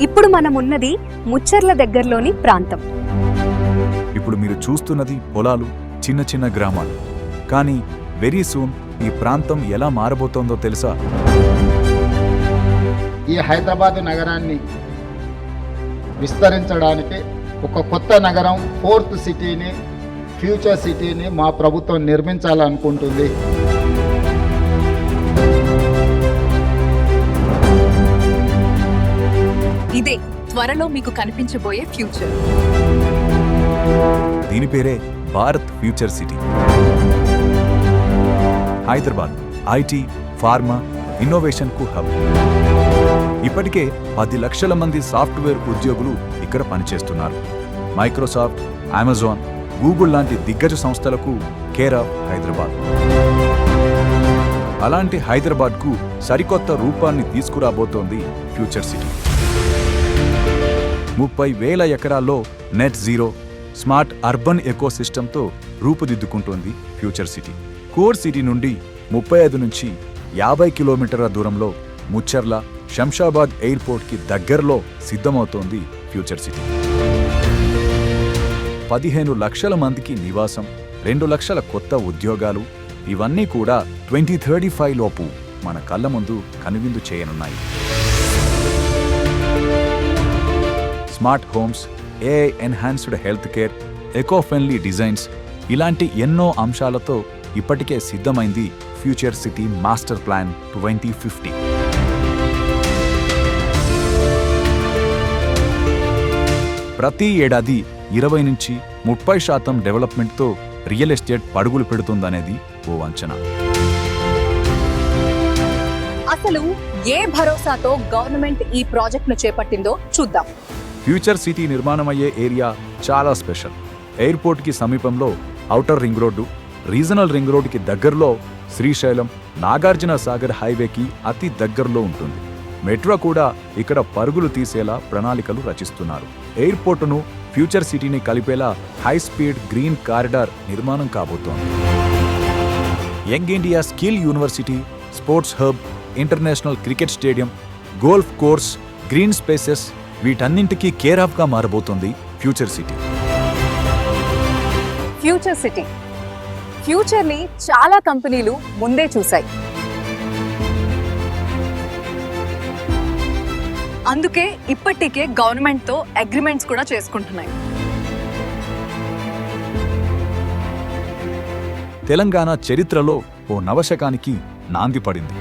ఇప్పుడు మనం ఉన్నది ముచ్చర్ల దగ్గరలోని ప్రాంతం. ఇప్పుడు మీరు చూస్తున్నది పొలాలు, చిన్న చిన్న గ్రామాలు. కానీ వెరీ సూన్ ఈ ప్రాంతం ఎలా మారబోతోందో తెలుసా? ఈ హైదరాబాద్ నగరాన్ని విస్తరించడానికి ఒక కొత్త నగరం, ఫోర్త్ సిటీని, ఫ్యూచర్ సిటీని మా ప్రభుత్వం నిర్మించాలనుకుంటుంది. ఇదే త్వరలో మీకు కనిపించబోయే ఫ్యూచర్. దీని పేరే Bharat future city. Hyderabad IT, pharma, innovation కు హబ్. ఇప్పటికే 10 లక్షల మంది సాఫ్ట్వేర్ ఉద్యోగులు ఇక్కడ పనిచేస్తున్నారు. మైక్రోసాఫ్ట్, అమెజాన్, గూగుల్ లాంటి దిగ్గజ సంస్థలకు కేర్ ఆఫ్ హైదరాబాద్. అలాంటి హైదరాబాద్కు సరికొత్త రూపాన్ని తీసుకురాబోతోంది ఫ్యూచర్ సిటీ. 30,000 ఎకరాల్లో నెట్ జీరో స్మార్ట్ అర్బన్ ఎకోసిస్టంతో రూపుదిద్దుకుంటోంది ఫ్యూచర్ సిటీ. కోర్ సిటీ నుండి 35 నుంచి 50 కిలోమీటర్ల దూరంలో ముచ్చర్ల, శంషాబాద్ ఎయిర్పోర్ట్కి దగ్గరలో సిద్ధమవుతోంది ఫ్యూచర్ సిటీ. 15 లక్షల మందికి నివాసం, 2 లక్షల కొత్త ఉద్యోగాలు, ఇవన్నీ కూడా 2035 లోపు మన కళ్ళ ముందు కనువిందు చేయనున్నాయి. Smart homes, AI enhanced health care, eco friendly designs, ఇలాంటి ఎన్నో అంశాలతో ఇప్పటికే సిద్ధమైంది ఫ్యూచర్ సిటీ మాస్టర్ ప్లాన్ 2050. ప్రతి ఏడాది 20 నుంచి 30% డెవలప్మెంట్తో రియల్ ఎస్టేట్ పరుగులు పెడుతుందనేది ఓ అంచనా. అసలు ఏ భరోసాతో గవర్నమెంట్ ఈ ప్రాజెక్టును చేపట్టిందో చూద్దాం. ఫ్యూచర్ సిటీ నిర్మాణమయ్యే ఏరియా చాలా స్పెషల్. ఎయిర్పోర్ట్కి సమీపంలో outer ring road, regional ring రోడ్డుకి దగ్గరలో శ్రీశైలం, నాగార్జున సాగర్ హైవేకి అతి దగ్గరలో ఉంటుంది. మెట్రో కూడా ఇక్కడ పరుగులు తీసేలా ప్రణాళికలు రచిస్తున్నారు. ఎయిర్పోర్టును, ఫ్యూచర్ సిటీని కలిపేలా హై స్పీడ్ గ్రీన్ కారిడార్ నిర్మాణం కాబోతోంది. Young India Skill University, sports hub, international cricket stadium, golf course, green spaces, వీటన్నింటికీ కేర్ ఆఫ్ గా మారబోతోంది future city. Future city future ని చాలా కంపెనీలు ముందే చూశాయి. అందుకే ఇప్పటికే గవర్నమెంట్ తో అగ్రిమెంట్స్ కూడా చేసుకుంటున్నాయి. తెలంగాణ చరిత్రలో ఓ నవశకానికి నాంది పడింది.